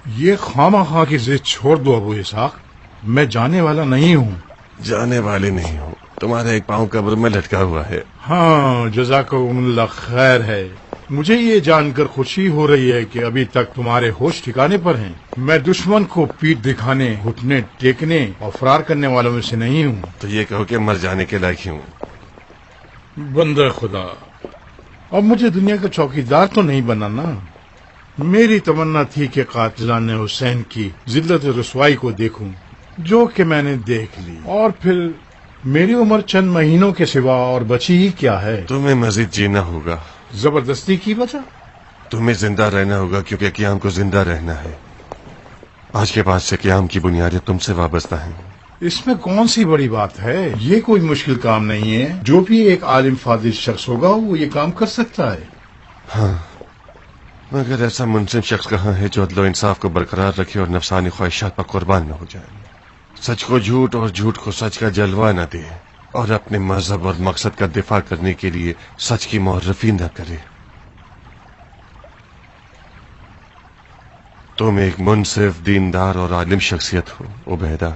یہ خواہ کی ضد چھوڑ دو ابو اسحاق، میں جانے والا نہیں ہوں۔ جانے والے نہیں ہو، تمہارا ایک پاؤں قبر میں لٹکا ہوا ہے۔ ہاں جزاکم اللہ خیر ہے، مجھے یہ جان کر خوشی ہو رہی ہے کہ ابھی تک تمہارے ہوش ٹھکانے پر ہیں۔ میں دشمن کو پیٹ دکھانے، گھٹنے ٹیکنے اور فرار کرنے والوں میں سے نہیں ہوں۔ تو یہ کہو کہ مر جانے کے لائق ہی ہوں۔ بندہ خدا، اب مجھے دنیا کا چوکیدار تو نہیں بنانا۔ میری تمنا تھی کہ قاتلان حسین کی ذلت و رسوائی کو دیکھوں، جو کہ میں نے دیکھ لی، اور پھر میری عمر چند مہینوں کے سوا اور بچی ہی کیا ہے۔ تمہیں مزید جینا ہوگا، زبردستی کی وجہ؟ تمہیں زندہ رہنا ہوگا، کیونکہ قیام کو زندہ رہنا ہے۔ آج کے بعد سے قیام کی بنیادیں تم سے وابستہ ہیں۔ اس میں کون سی بڑی بات ہے؟ یہ کوئی مشکل کام نہیں ہے، جو بھی ایک عالم فاضل شخص ہوگا وہ یہ کام کر سکتا ہے۔ ہاں، مگر ایسا منصف شخص کہاں ہے جو عدل و انصاف کو برقرار رکھے اور نفسانی خواہشات پر قربان نہ ہو جائے، سچ کو جھوٹ اور جھوٹ کو سچ کا جلوہ نہ دے، اور اپنے مذہب اور مقصد کا دفاع کرنے کے لیے سچ کی معرفی نہ کرے۔ تم ایک منصف، دیندار اور عالم شخصیت ہو عبیدہ،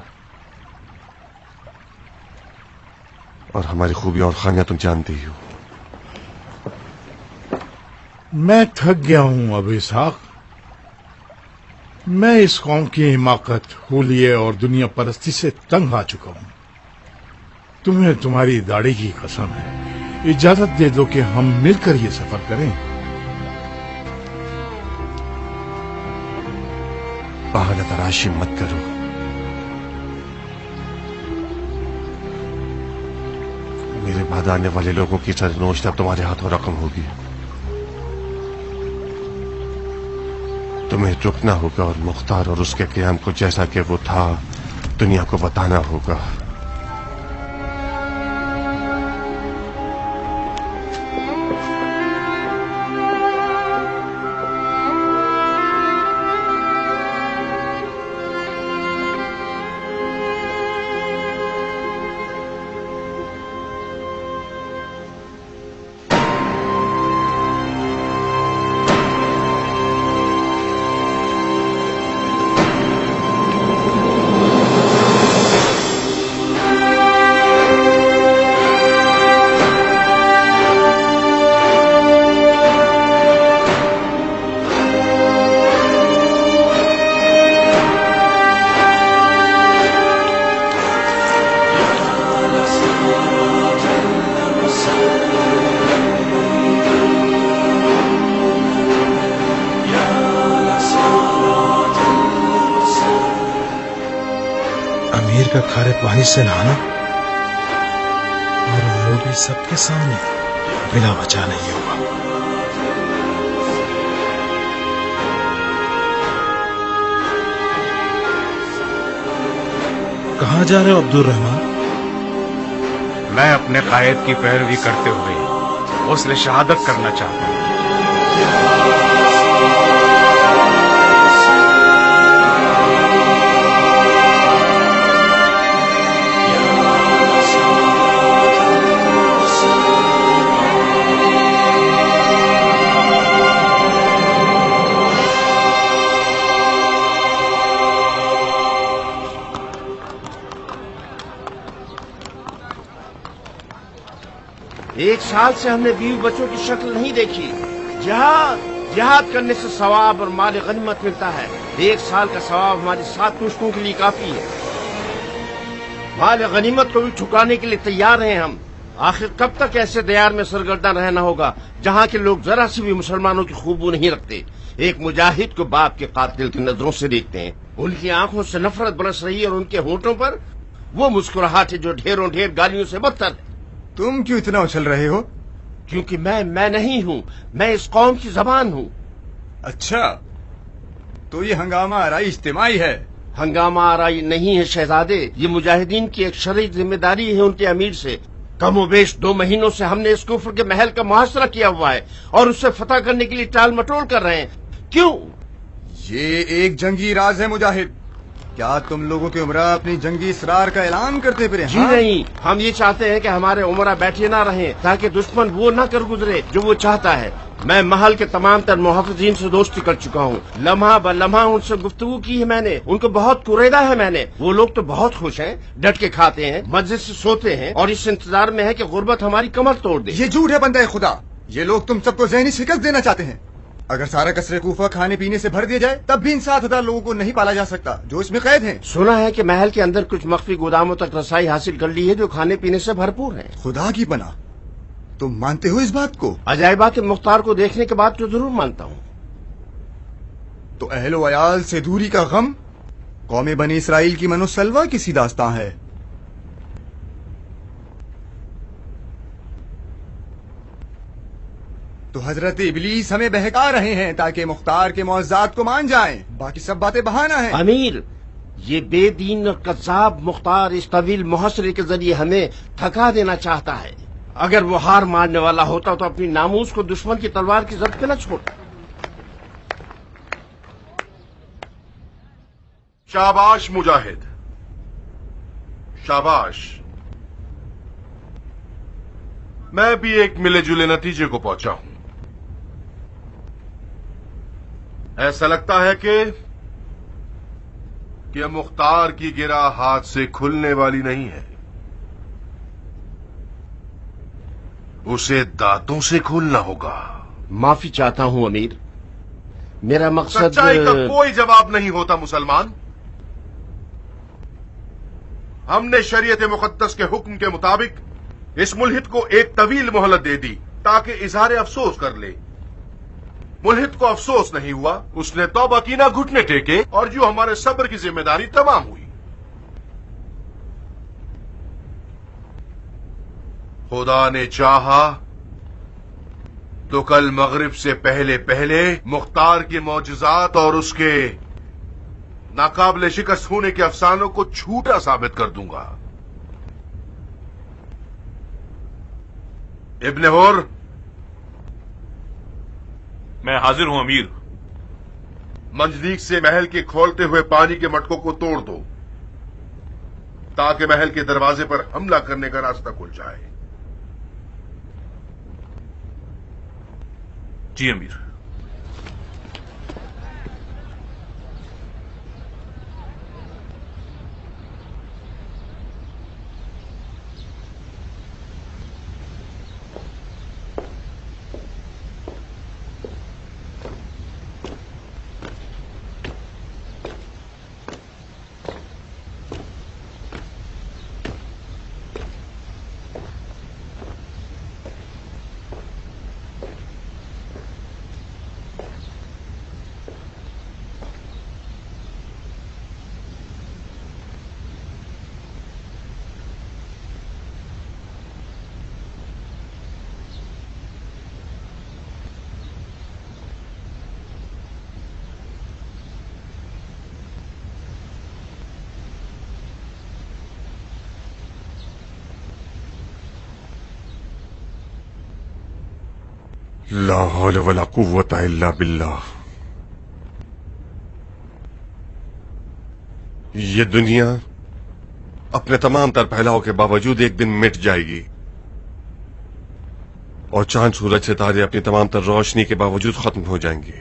اور ہماری خوبیاں اور خامیاں تم جانتی ہی ہو۔ میں تھک گیا ہوں ابو اسحاق، میں اس قوم کی حماقت، حولیے اور دنیا پرستی سے تنگ آ چکا ہوں۔ تمہیں تمہاری داڑھی کی قسم ہے، اجازت دے دو کہ ہم مل کر یہ سفر کریں۔ بہانہ تراشی مت کرو، میرے بعد آنے والے لوگوں کی سرنوشت اب تمہارے ہاتھوں رقم ہوگی۔ تمہیں رکنا ہوگا اور مختار اور اس کے قیام کو جیسا کہ وہ تھا دنیا کو بتانا ہوگا۔ امیر کا کھارے پانی سے نہانا، اور وہ بھی سب کے سامنے، بلا وجہ نہیں ہوگا۔ کہاں جا رہے ہو عبد الرحمان؟ میں اپنے قائد کی پیروی کرتے ہوئے اس نے شہادت کرنا چاہتا ہوں۔ ایک سال سے ہم نے بیوی بچوں کی شکل نہیں دیکھی۔ جہاد کرنے سے ثواب اور مال غنیمت ملتا ہے۔ ایک سال کا ثواب ہماری 7 پشتوں کے لیے کافی ہے۔ مال غنیمت کو بھی ٹھکانے کے لیے تیار ہیں ہم۔ آخر کب تک ایسے دیار میں سرگرداں رہنا ہوگا جہاں کے لوگ ذرا سی بھی مسلمانوں کی خوبو نہیں رکھتے، ایک مجاہد کو باپ کے قاتل کی نظروں سے دیکھتے ہیں۔ ان کی آنکھوں سے نفرت برس رہی ہے اور ان کے ہونٹوں پر وہ مسکراہٹ ہے جو ڈھیروں ڈھیر گالیوں سے بدتر ہے۔ تم کیوں اتنا اچھل رہے ہو؟ کیونکہ میں نہیں ہوں، میں اس قوم کی زبان ہوں۔ اچھا، تو یہ ہنگامہ آرائی اجتماعی ہے؟ ہنگامہ آرائی نہیں ہے شہزادے، یہ مجاہدین کی ایک شرعی ذمہ داری ہے ان کے امیر سے۔ کم و بیش 2 مہینوں سے ہم نے اس کفر کے محل کا محاصرہ کیا ہوا ہے اور اسے فتح کرنے کے لیے ٹال مٹول کر رہے ہیں۔ کیوں؟ یہ ایک جنگی راز ہے مجاہد۔ کیا تم لوگوں کے عمرہ اپنی جنگی اسرار کا اعلان کرتے پھرے؟ جی نہیں، ہم یہ چاہتے ہیں کہ ہمارے عمرہ بیٹھے نہ رہیں تاکہ دشمن وہ نہ کر گزرے جو وہ چاہتا ہے۔ میں محل کے تمام تر محافظین سے دوستی کر چکا ہوں، لمحہ ب لمحہ ان سے گفتگو کی ہے میں نے، ان کو بہت کوریدا ہے میں نے۔ وہ لوگ تو بہت خوش ہیں، ڈٹ کے کھاتے ہیں، مزے سے سوتے ہیں، اور اس انتظار میں ہے کہ غربت ہماری کمر توڑ دے۔ یہ جھوٹ ہے بندہ خدا، یہ لوگ تم سب کو ذہنی شکست دینا چاہتے ہیں۔ اگر سارا قصر کوفہ کھانے پینے سے بھر دیا جائے تب بھی ان 7,000 لوگوں کو نہیں پالا جا سکتا جو اس میں قید ہیں۔ سنا ہے کہ محل کے اندر کچھ مخفی گوداموں تک رسائی حاصل کر لی ہے جو کھانے پینے سے بھرپور ہیں۔ خدا کی پناہ، تم مانتے ہو اس بات کو؟ عجائبات مختار کو دیکھنے کے بعد تو ضرور مانتا ہوں۔ تو اہل و عیال سے دوری کا غم قوم بنی اسرائیل کی من و سلوہ کی سی داستان ہے۔ تو حضرت ابلیس ہمیں بہکا رہے ہیں تاکہ مختار کے معجزات کو مان جائیں، باقی سب باتیں بہانہ ہیں۔ امیر، یہ بے دین اور قذاب مختار اس طویل محاصرے کے ذریعے ہمیں تھکا دینا چاہتا ہے۔ اگر وہ ہار مارنے والا ہوتا تو اپنی ناموس کو دشمن کی تلوار کی ضرب پہ نہ چھوڑتا۔ شاباش مجاہد، شاباش۔ میں بھی ایک ملے جلے نتیجے کو پہنچا ہوں۔ ایسا لگتا ہے کہ مختار کی گرہ ہاتھ سے کھلنے والی نہیں ہے، اسے دانتوں سے کھولنا ہوگا۔ معافی چاہتا ہوں امیر، میرا مقصد سچائی کا کوئی جواب نہیں ہوتا مسلمان۔ ہم نے شریعت مقدس کے حکم کے مطابق اس ملحد کو ایک طویل مہلت دے دی تاکہ اظہار افسوس کر لے۔ ملحد کو افسوس نہیں ہوا، اس نے توبہ کی، نہ گھٹنے ٹیکے، اور جو ہمارے صبر کی ذمہ داری تمام ہوئی۔ خدا نے چاہا تو کل مغرب سے پہلے پہلے مختار کے معجزات اور اس کے ناقابل شکست ہونے کے افسانوں کو جھوٹا ثابت کر دوں گا۔ ابن ہور، میں حاضر ہوں امیر۔ منجنیق سے محل کے کھولتے ہوئے پانی کے مٹکوں کو توڑ دو تاکہ محل کے دروازے پر حملہ کرنے کا راستہ کھل جائے۔ جی امیر۔ لا حول ولا قوت الا باللہ۔ یہ دنیا اپنے تمام تر پھیلاؤ کے باوجود ایک دن مٹ جائے گی، اور چاند سورج ستارے اپنی تمام تر روشنی کے باوجود ختم ہو جائیں گے۔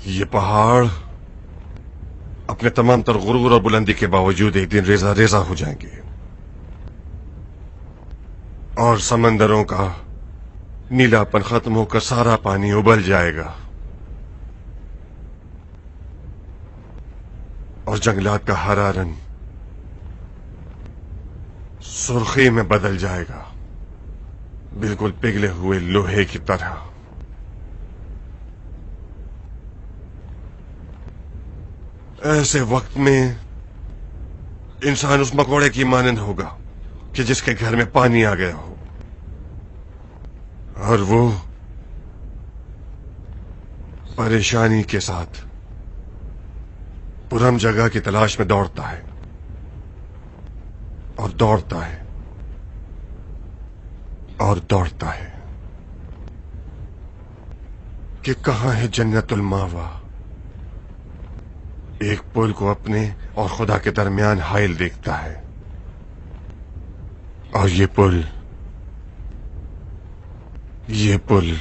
یہ پہاڑ اپنے تمام تر غرور اور بلندی کے باوجود ایک دن ریزہ ریزہ ہو جائیں گے، اور سمندروں کا نیلا پن ختم ہو کر سارا پانی ابل جائے گا، اور جنگلات کا ہرا رنگ سرخی میں بدل جائے گا، بالکل پگھلے ہوئے لوہے کی طرح۔ ایسے وقت میں انسان اس مکوڑے کی مانند ہوگا کہ جس کے گھر میں پانی آ گیا ہو، اور وہ پریشانی کے ساتھ پرم جگہ کی تلاش میں دوڑتا ہے اور دوڑتا ہے اور دوڑتا ہے کہ کہاں ہے جنت الماوا۔ ایک پل کو اپنے اور خدا کے درمیان حائل دیکھتا ہے، اور یہ پل یہ पुल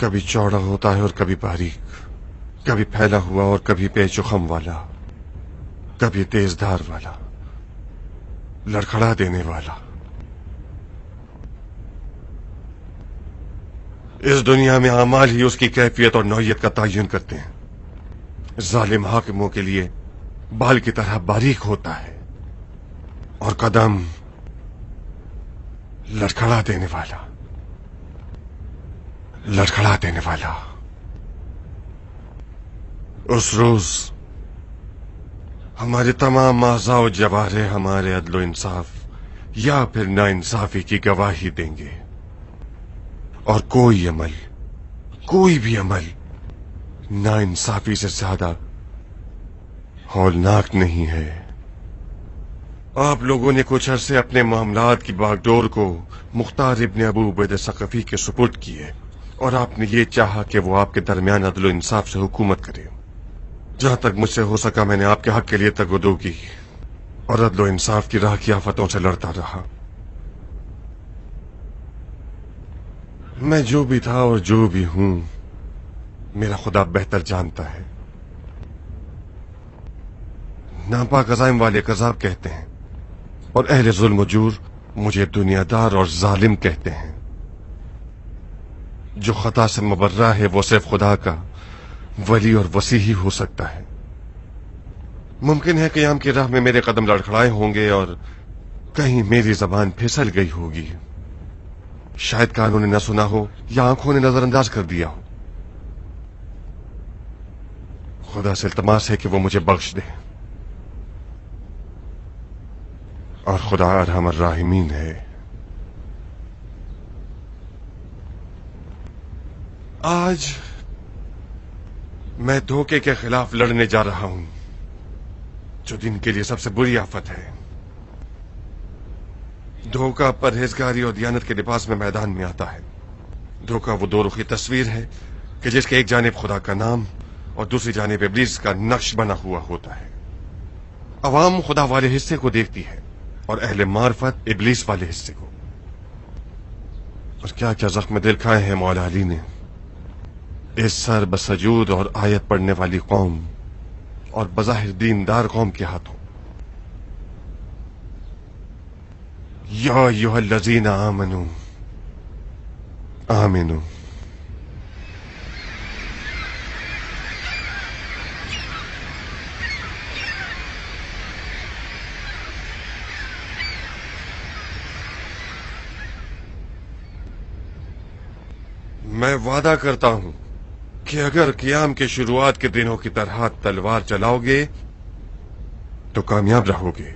कभी चौड़ा होता है और कभी बारीक, कभी फैला हुआ और कभी पेचुखम वाला, कभी तेज धार वाला, लड़खड़ा देने वाला। इस दुनिया में अमाल ही उसकी कैफियत और नौयत का तयन करते हैं। जालिम हाकिमों के लिए बाल की तरह बारीक होता है और कदम लड़खड़ा देने वाला, लड़खड़ा देने वाला। उस रोज हमारे तमाम आज़ा जवारे हमारे अदलो इंसाफ या फिर नाइंसाफी की गवाही देंगे, और कोई भी अमल नाइंसाफी से ज्यादा हौलनाक नहीं है। आप लोगों ने कुछ अरसे अपने मामलात की बागडोर को मुख्तार इब्न अबू उबैदा सकफी के सुपुर्द किए, और आपने ये चाहा कि वो आपके दरमियान अदल इंसाफ से हुकूमत करे। जहां तक मुझसे हो सका मैंने आपके हक के लिए तगदो की और अदल इंसाफ की राह की आफतों से लड़ता रहा। मैं जो भी था और जो भी हूं, मेरा खुदा बेहतर जानता है। नापाक अज़ाइम वाले कज़ाब कहते हैं और अहले जुल्म जूर मुझे दुनियादार और जालिम कहते हैं। जो खता से मुबर्रा है वो सिर्फ खुदा का वली और वसी ही हो सकता है। मुमकिन है क़याम की राह में मेरे कदम लड़खड़ाए होंगे और कहीं मेरी जबान फिसल गई होगी। शायद कानों ने न सुना हो या आंखों ने नजरअंदाज कर दिया हो। खुदा से इल्तमास है कि वो मुझे बख्श दे, और खुदा अरहम अर्राहिमीन है। आज मैं धोखे के खिलाफ लड़ने जा रहा हूं, जो दिन के लिए सबसे बुरी आफत है। धोखा परहेजगारी और दियानत के लिबास में मैदान में आता है। धोखा वो दो रुखी तस्वीर है कि जिसके एक जानिब खुदा का नाम और दूसरी जानिब इब्लीस का नक्श बना हुआ होता है। अवाम खुदा वाले हिस्से को देखती है और अहले मार्फत इब्लीस वाले हिस्से को। और क्या क्या जख्म दिल खाए हैं मौला अली ने इस सर बसजूद और आयत पढ़ने वाली कौम और बज़ाहिर दीनदार कौम के हाथों। या अय्युहल्लज़ीना आमनू आमिनू। मैं वादा करता हूं कि अगर क़याम के शुरुआत के दिनों की तरह तलवार चलाओगे तो कामयाब रहोगे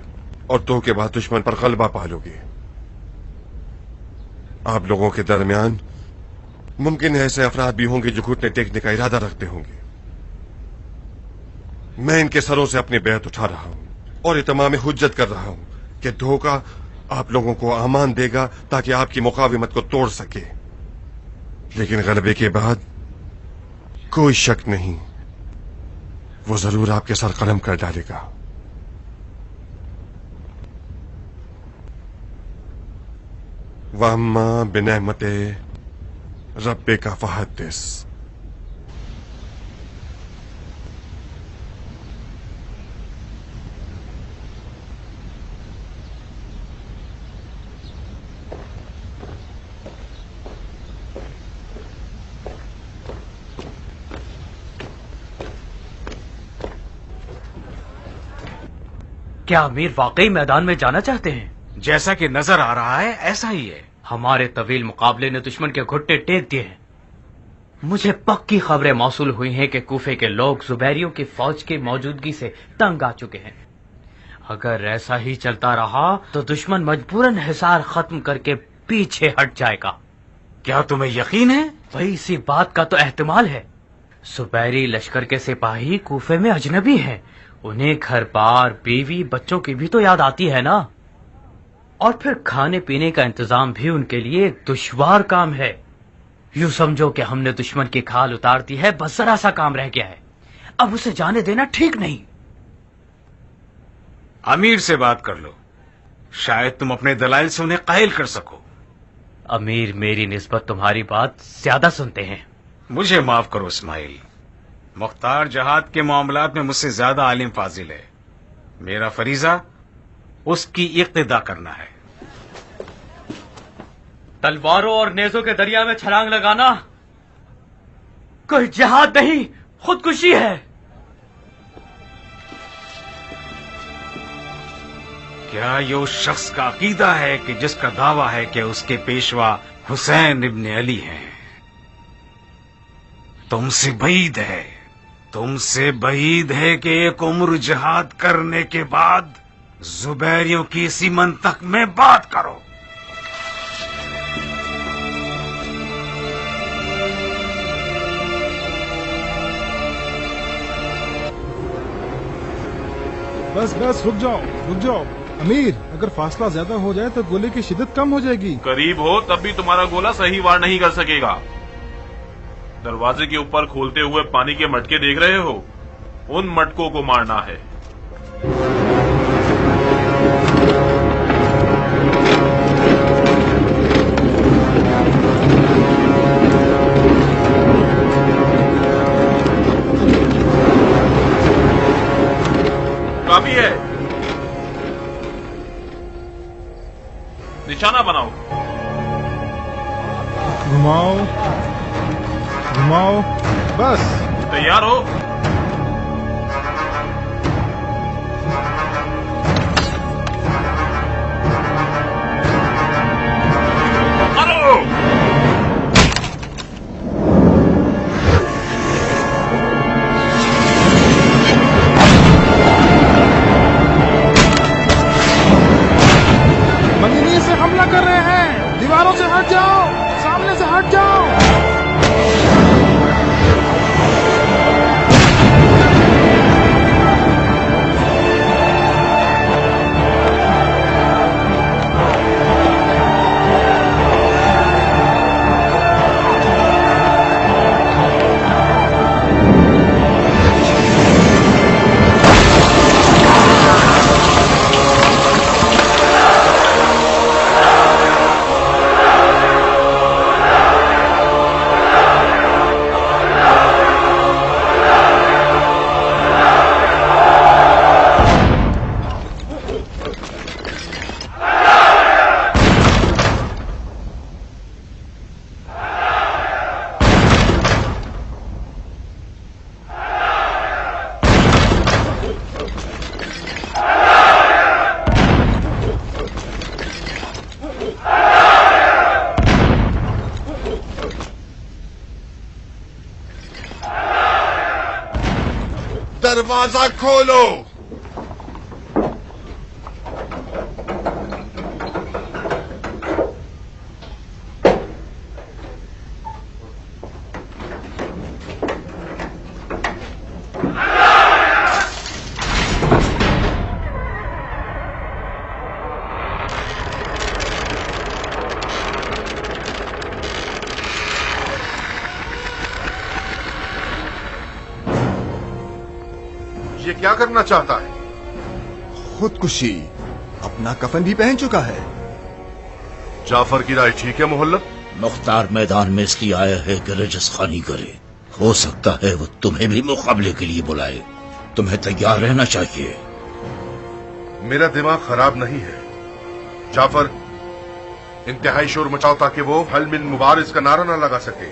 और तो के बाद दुश्मन पर गलबा पालोगे। आप लोगों के दरमियान मुमकिन है ऐसे अफराद भी होंगे जो घुटने टेकने का इरादा रखते होंगे। मैं इनके सरों से अपनी बैत उठा रहा हूं और इत्माम हुज्जत कर रहा हूं कि धोखा आप लोगों को अमान देगा ताकि आपकी मुकाविमत को तोड़ सके, लेकिन गलबे के बाद कोई शक नहीं वो जरूर आपके सर कलम कर डालेगा। वअम्मा बिनेमते रब्बिका फहद्दिस। क्या अमीर वाकई मैदान में जाना चाहते हैं? जैसा कि नजर आ रहा है ऐसा ही है। हमारे तवील मुकाबले ने दुश्मन के घुटने टेक दिए हैं। मुझे पक्की खबरें मौसूल हुई हैं कि कूफे के लोग जुबैरियों की फौज की मौजूदगी से तंग आ चुके हैं। अगर ऐसा ही चलता रहा तो दुश्मन मजबूरन हिसार खत्म करके पीछे हट जाएगा। क्या तुम्हें यकीन है? वही सी बात का तो एहतिमाल है। जुबैरी लश्कर के सिपाही कूफे में अजनबी हैं। उन्हें घर बार बीवी बच्चों की भी तो याद आती है ना, और फिर खाने पीने का इंतजाम भी उनके लिए एक दुश्वार काम है। यूं समझो कि हमने दुश्मन की खाल उतार दी है, बस जरा सा काम रह गया है। अब उसे जाने देना ठीक नहीं। अमीर से बात कर लो, शायद तुम अपने दलाइल से उन्हें कायल कर सको। अमीर मेरी निस्बत तुम्हारी बात ज्यादा सुनते हैं। मुझे माफ करो इस्माइल, मुख्तार जहाद के मामलात में मुझसे ज्यादा आलिम फाजिल है। मेरा फरीजा उसकी इक्तिदा करना है। तलवारों और नेजों के दरिया में छलांग लगाना कोई जिहाद नहीं, खुदकुशी है। क्या ये उस शख्स का अकीदा है कि जिसका दावा है कि उसके पेशवा हुसैन इब्न अली हैं? तुमसे बईद है कि एक उम्र जिहाद करने के बाद जुबैरियों की इसी मंतक में बात करो। बस बस रुक जाओ। अमीर, अगर फासला ज्यादा हो जाए तो गोले की शिद्दत कम हो जाएगी। करीब हो तब भी तुम्हारा गोला सही वार नहीं कर सकेगा। दरवाजे के ऊपर खोलते हुए पानी के मटके देख रहे हो? उन मटकों को मारना है। काफी है, निशाना बनाओ। घुमाओ, बस। तैयार हो? मारो। मंदिर से हमला कर रहे हैं, दीवारों से हट जाओ, सामने से हट जाओ। दरवाजा खोलो। ये क्या करना चाहता है? खुदकुशी। अपना कफन भी पहन चुका है। जाफर की राय ठीक है मोहल्लत? मुख्तार मैदान में इसलिए आया है कि रजस खानी करे। हो सकता है वो तुम्हें भी मुकाबले के लिए बुलाए। तुम्हें तैयार रहना चाहिए। मेरा दिमाग खराब नहीं है। जाफर, इंतहाई शोर मचाओ ताकि वो हल मिन मुबारिज का नारा न लगा सके।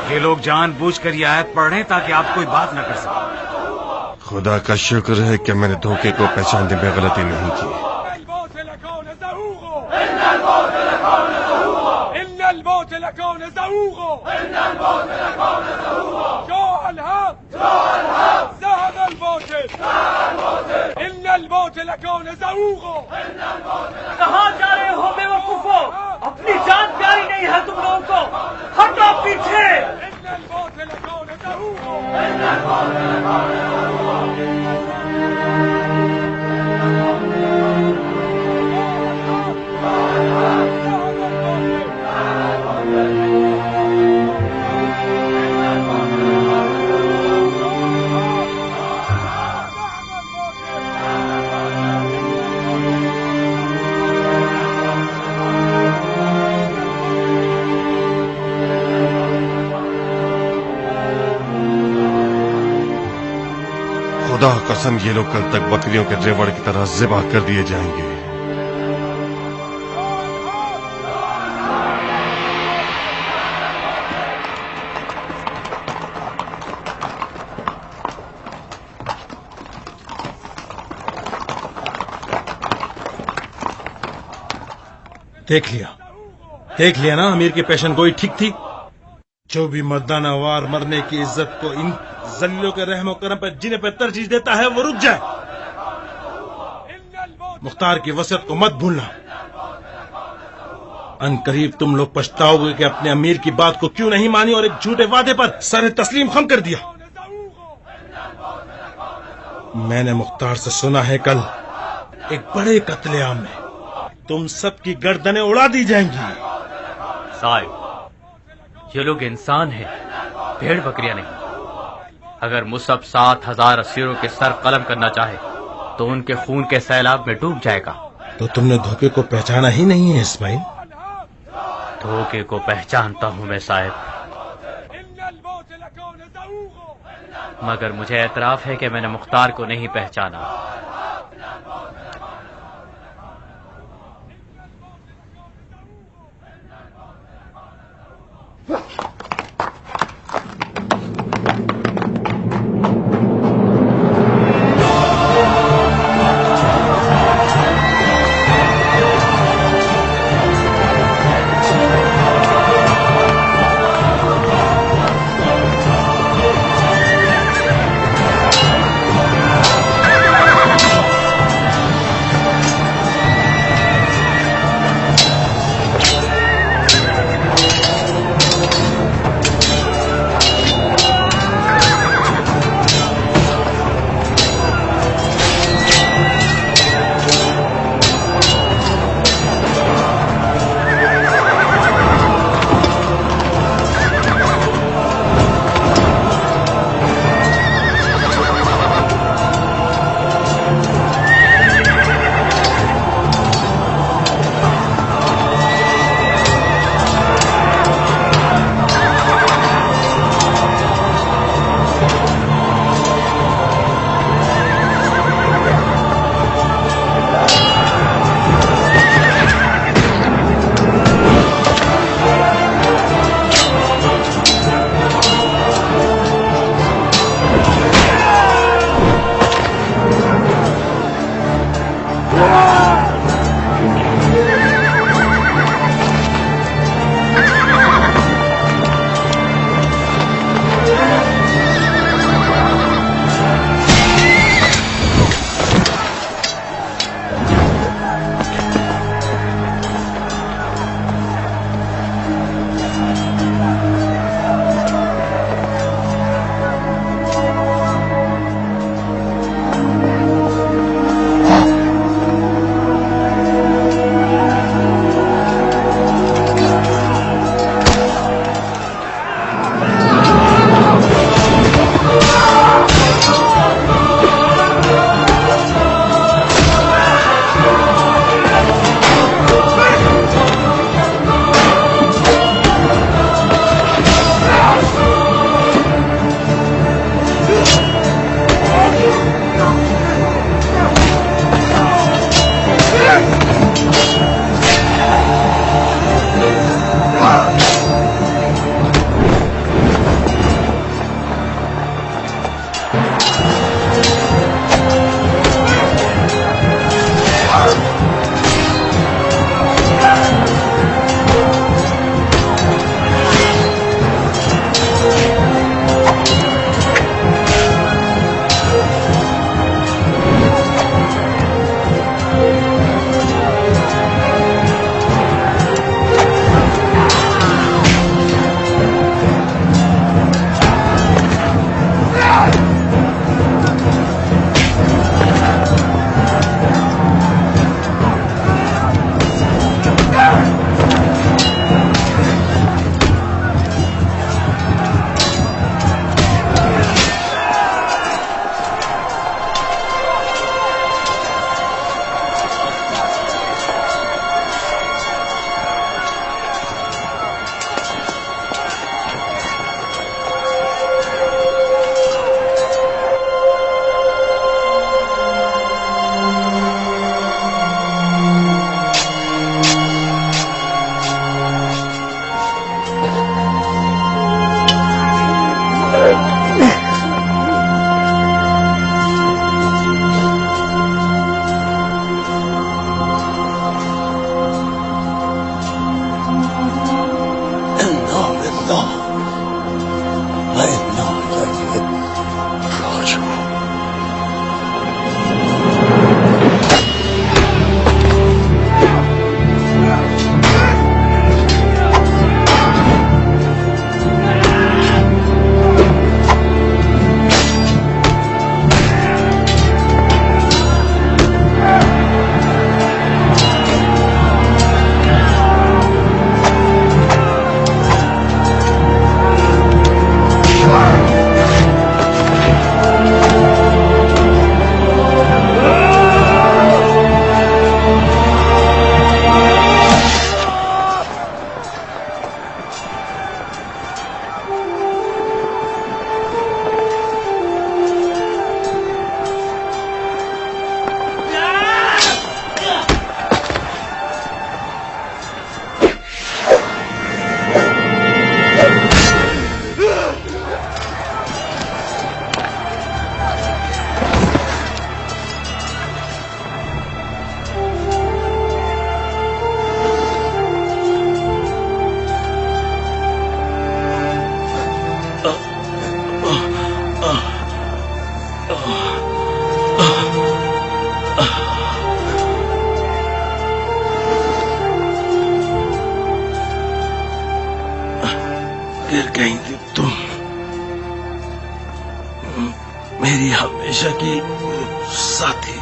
ये लोग जानबूझकर ये आयत पढ़ रहे हैं ताकि आप कोई बात न कर सकें। खुदा का शुक्र है कि मैंने धोखे को पहचानने में गलती नहीं की। कहाँ जा रहे हो बेवकूफो? अपनी जान प्यारी नहीं है तुम लोगों को? हटो पीछे। खुदा कसम ये लोग कल तक बकरियों के रेवड़ की तरह ज़िबा कर दिए जाएंगे। देख लिया ना अमीर की पेशन गोई ठीक थी। जो भी मर्दाना वार मरने की इज्जत को इन जलीलों के रहमो करम पर जिन्हें पर तरजीह देता है वो रुक जाए। मुख्तार की वसीयत को मत भूलना। अनकरीब तुम लोग पछताओगे कि अपने अमीर की बात को क्यों नहीं मानी और एक झूठे वादे पर सर तस्लीम खम कर दिया। मैंने मुख्तार से सुना है कल एक बड़े कत्लेआम में तुम सबकी गर्दनें उड़ा दी जाएंगी। साहिब, ये लोग इंसान हैं, भेड़ बकरियां नहीं। अगर मुसब 7,000 असीरों के सर कलम करना चाहे तो उनके खून के सैलाब में डूब जाएगा। तो तुमने धोखे को पहचाना ही नहीं है इस्माइल। धोखे को पहचानता हूं मैं साहिब, मगर मुझे एतराफ है कि मैंने मुख्तार को नहीं पहचाना। گر گئی تھی تم، میری ہمیشہ کی ساتھی۔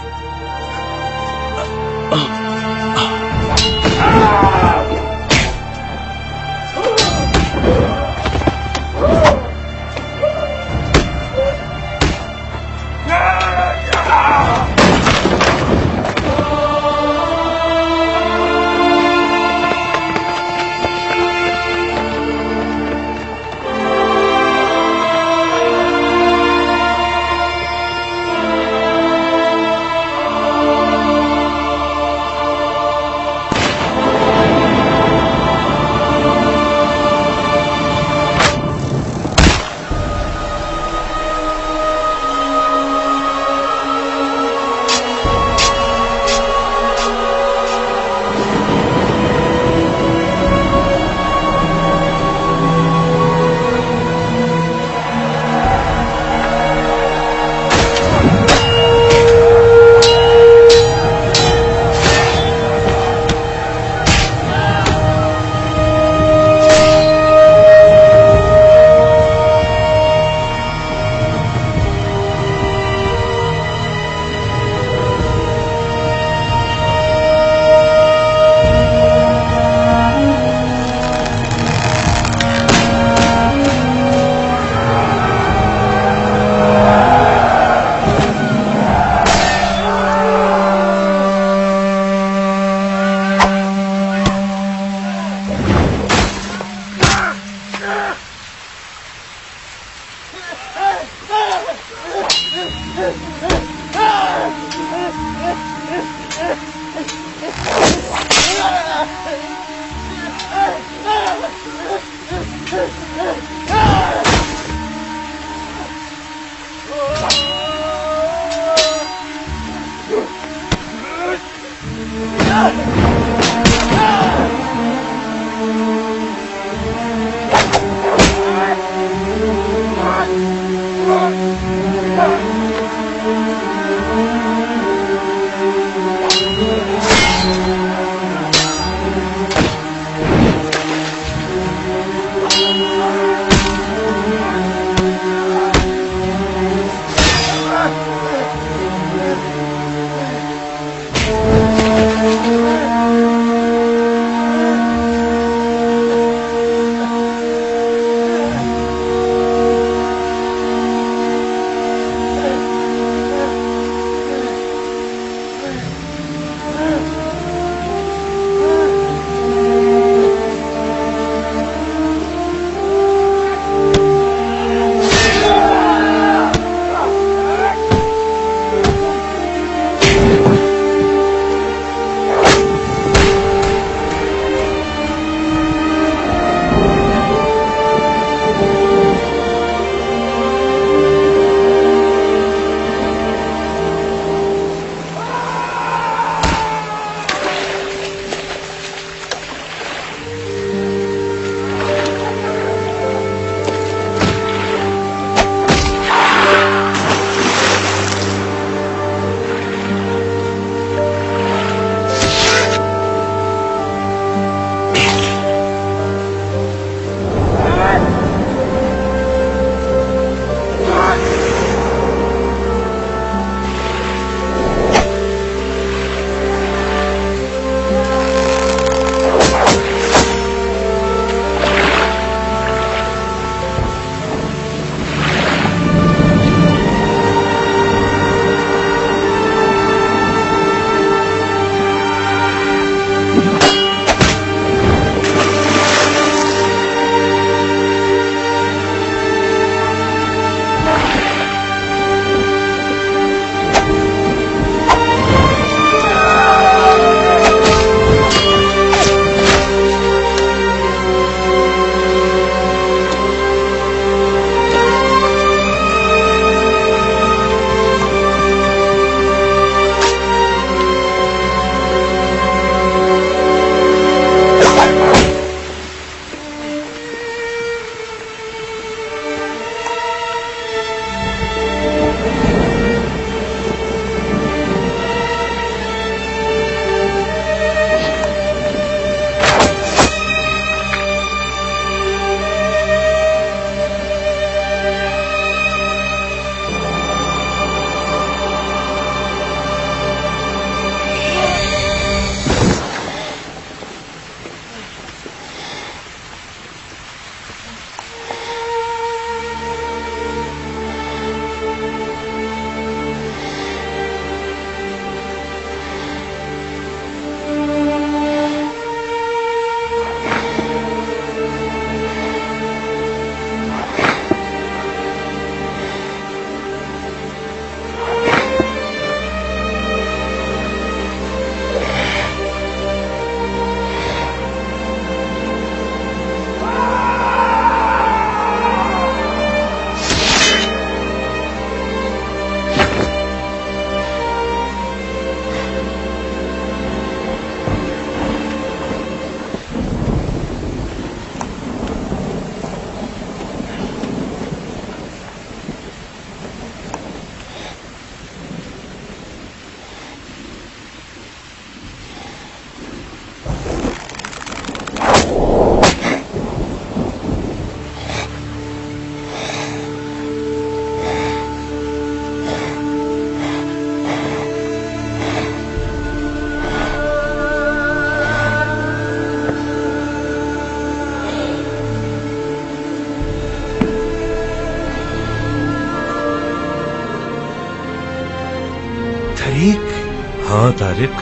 तारिक, हाँ तारिक,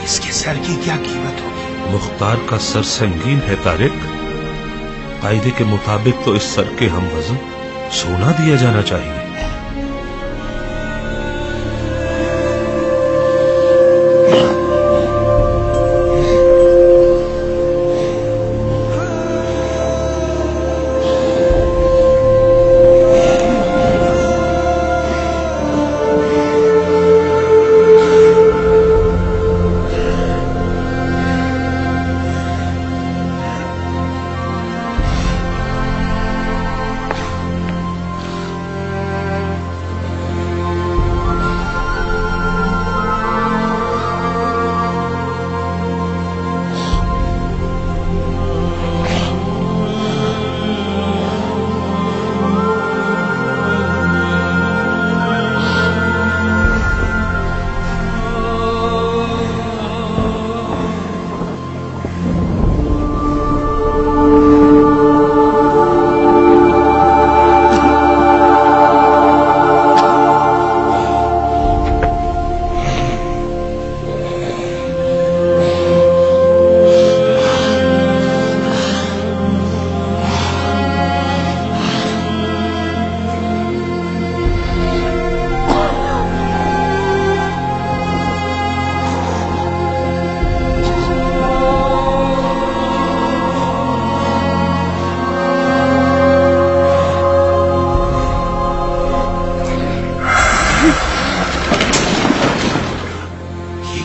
इसके सर की क्या कीमत होगी? मुख्तार का सर संगीन है तारिक। कायदे के मुताबिक तो इस सर के हम वजन सोना दिया जाना चाहिए।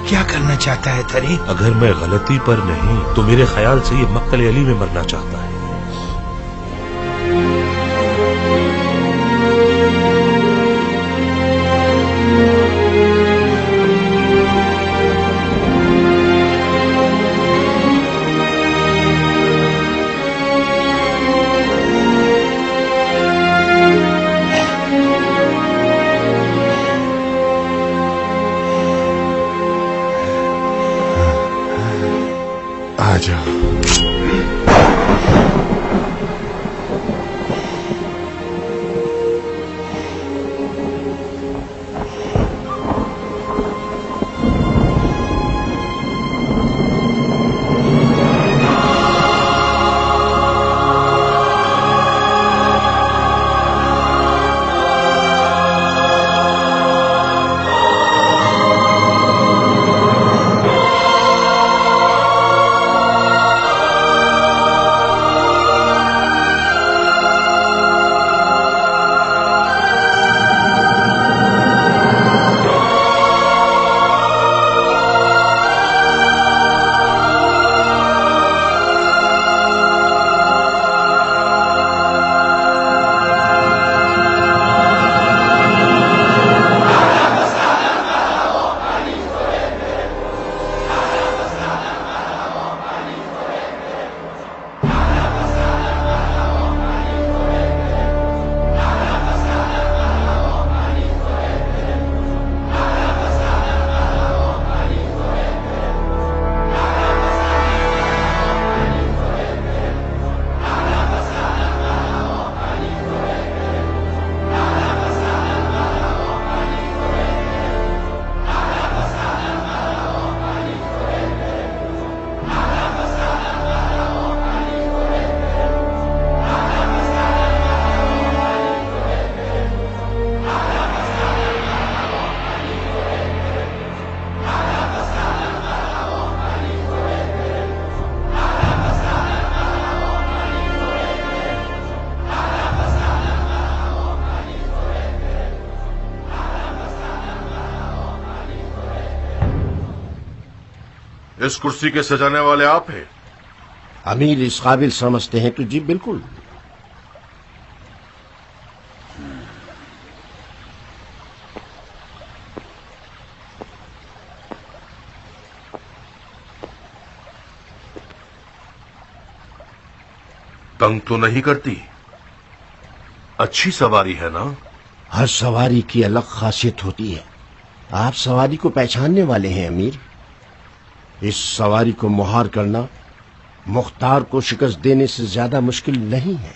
क्या करना चाहता है तारिक? अगर मैं गलती पर नहीं तो मेरे ख्याल से ये मक्तल अली में मरना चाहता है। आ जाओ। इस कुर्सी के सजाने वाले आप हैं? अमीर इस काबिल समझते हैं तो जी बिल्कुल। तंग तो नहीं करती? अच्छी सवारी है ना? हर सवारी की अलग खासियत होती है। आप सवारी को पहचानने वाले हैं अमीर। इस सवारी को मुहार करना मुख्तार को शिकस्त देने से ज्यादा मुश्किल नहीं है।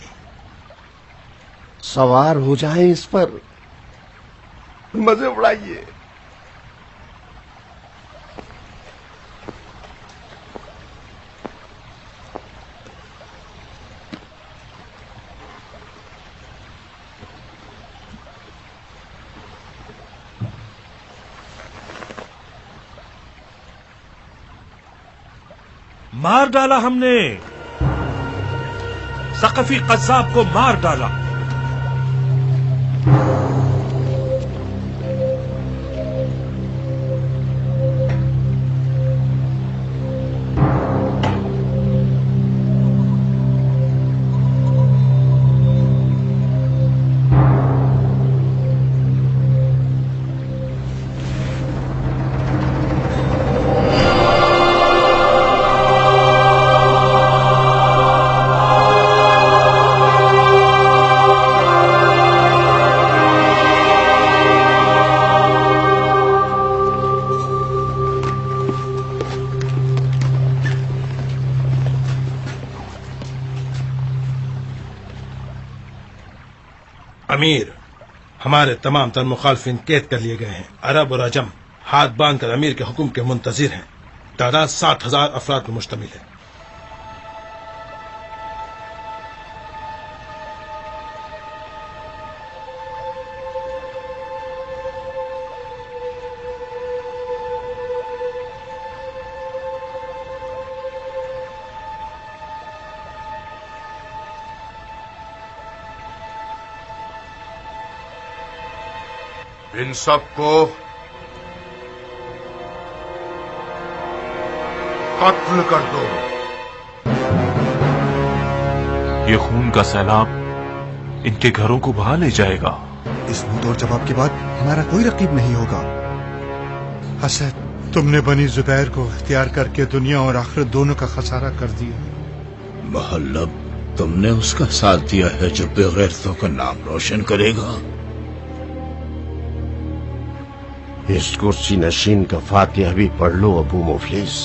सवार हो जाएं इस पर, मजे उड़ाइए। मार डाला हमने, सकफी कज्जाब को मार डाला। अमीर, हमारे तमाम तर मुखालफिन कैद कर लिए गए हैं। अरब और अजम हाथ बांध कर अमीर के हुक्म के मुंतजिर हैं। तादाद 60,000 अफराद पर मुश्तमिल है। इन सबको कत्ल कर दो। ये खून का सैलाब इनके घरों को बहा ले जाएगा। इस मुंहतोड़ जवाब के बाद हमारा कोई रकीब नहीं होगा। हसद, तुमने बनी जुबैर को इख्तियार करके दुनिया और आखिरत दोनों का खसारा कर दिया। महल्लब, तुमने उसका साथ दिया है जो बेगैरतों का नाम रोशन करेगा। इस कुर्सी नशीन का फातिहा भी पढ़ लो अबू मुफलिस।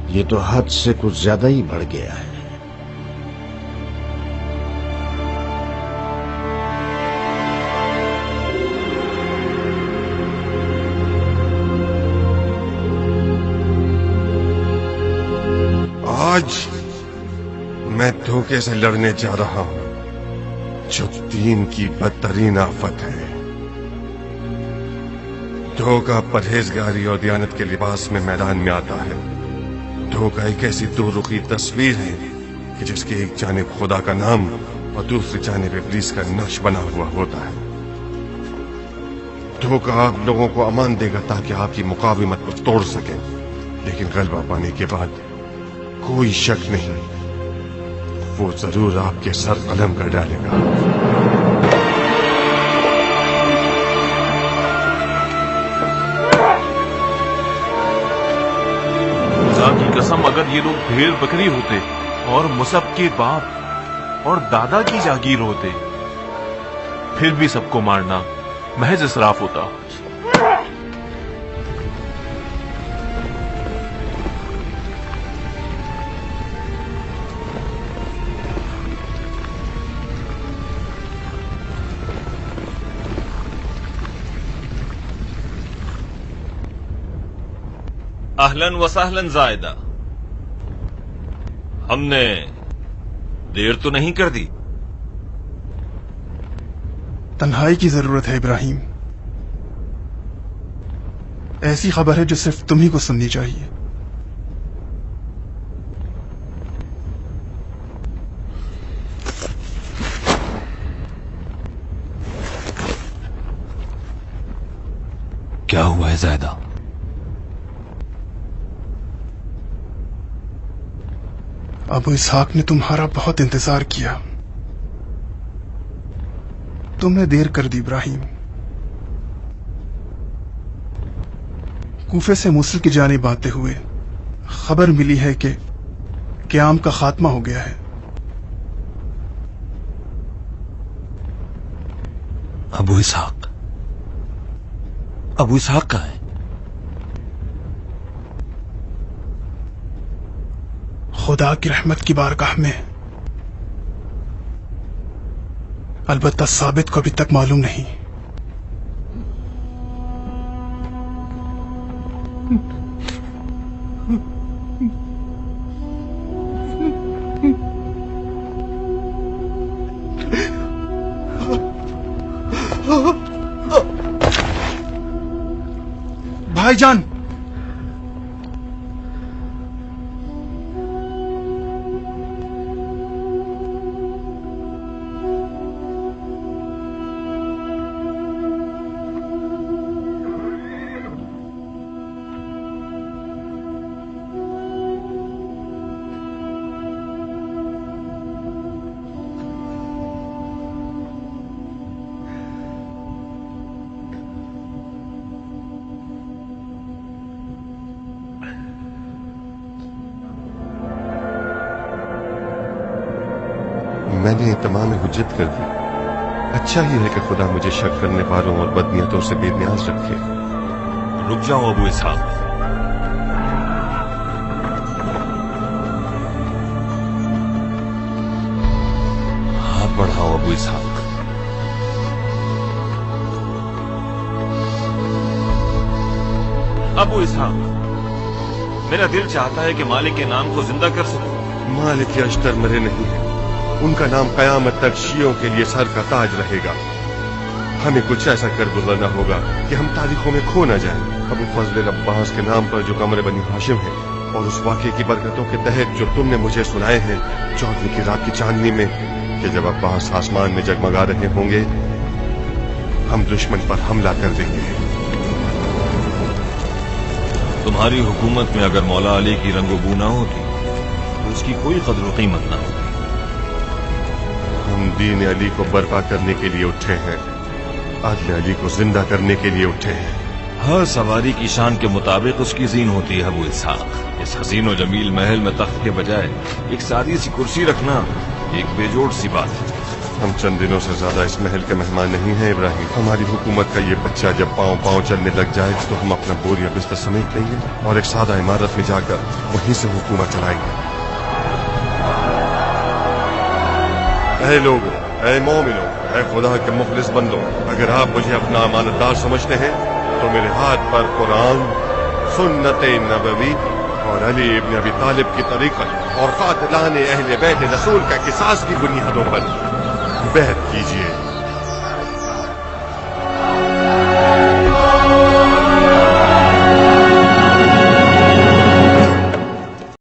ये तो हद से कुछ ज्यादा ही बढ़ गया है। आज मैं धोखे से लड़ने जा रहा हूं, जो दीन की बदतरीन आफत है। धोखा परहेजगारी और दियानत के लिबास में मैदान में आता है। धोखा एक ऐसी दो रुखी तस्वीर है कि जिसके एक जानिब खुदा का नाम और दूसरी जानिब इब्लीस का नक्श बना हुआ होता है। धोखा आप लोगों को अमान देगा ताकि आपकी मुकाविमत को तोड़ सके, लेकिन गलबा पाने के बाद कोई शक नहीं, वो जरूर आपके सर कलम कर डालेगा। की कसम, अगर ये लोग भेड़ बकरी होते और मुसब के बाप और दादा की जागीर होते, फिर भी सबको मारना महज इसराफ होता। अहलन व सहलन जायदा, हमने देर तो नहीं कर दी? तन्हाई की जरूरत है इब्राहिम। ऐसी खबर है जो सिर्फ तुम ही को सुननी चाहिए। क्या हुआ है जायदा? अबू इसहाक ने तुम्हारा बहुत इंतजार किया। तुमने देर कर दी इब्राहिम। कूफे से मूसल की जानिब आते हुए खबर मिली है कि क़याम का खात्मा हो गया है। अबू इसहाक कहाँ है? खुदा की रहमत की बारगाह में। अलबत्ता साबित को अभी तक मालूम नहीं। भाईजान, میں نے تمام حجت کر دی. اچھا ہی ہے کہ خدا مجھے شک کرنے والوں اور بدنیتوں سے بے نیاز رکھے. رک جاؤ ابو اسحاق. ہاتھ بڑھاؤ ابو اسحاق. ابو اسحاق، میرا دل چاہتا ہے کہ مالک کے نام کو زندہ کر سکوں. مالک اشتر مرے نہیں ہیں. ان کا نام قیامت تک شیعوں کے لیے سر کا تاج رہے گا. ہمیں کچھ ایسا کر گزرنا ہوگا کہ ہم تاریخوں میں کھو نہ جائیں. ابو فضل عباس کے نام پر جو قمر بنی ہاشم ہے اور اس واقعے کی برکتوں کے تحت جو تم نے مجھے سنائے ہیں 14 کی رات کی چاندنی میں کہ جب عباس آسمان میں جگمگا رہے ہوں گے، ہم دشمن پر حملہ کر دیں گے. تمہاری حکومت میں اگر مولا علی کی رنگ و بو نہ ہوتی تو اس کی کوئی قدر و قیمت نہ ہوتی. ہم دین علی کو برپا کرنے کے لیے اٹھے ہیں، عدل علی کو زندہ کرنے کے لیے اٹھے ہیں. ہر سواری کی شان کے مطابق اس کی زین ہوتی ہے ابو اسحاق. اس حسین و جمیل محل میں تخت کے بجائے ایک سادی سی کرسی رکھنا ایک بے جوڑ سی بات ہے. ہم چند دنوں سے زیادہ اس محل کے مہمان نہیں ہیں ابراہیم. ہماری حکومت کا یہ بچہ جب پاؤں پاؤں چلنے لگ جائے تو ہم اپنا بور یا بستر سمیٹ لیں گے اور ایک سادہ عمارت میں جا کر وہیں سے حکومت چلائیں گے. اے لوگوں، اے مومنوں، اے خدا کے مخلص بندوں، اگر آپ مجھے اپنا امانت دار سمجھتے ہیں تو میرے ہاتھ پر قرآن، سنت نبوی اور علی ابن ابی طالب کی طریقت اور قاتلان اہل بیت رسول کا قصاص کی بنیادوں پر بیعت کیجیے.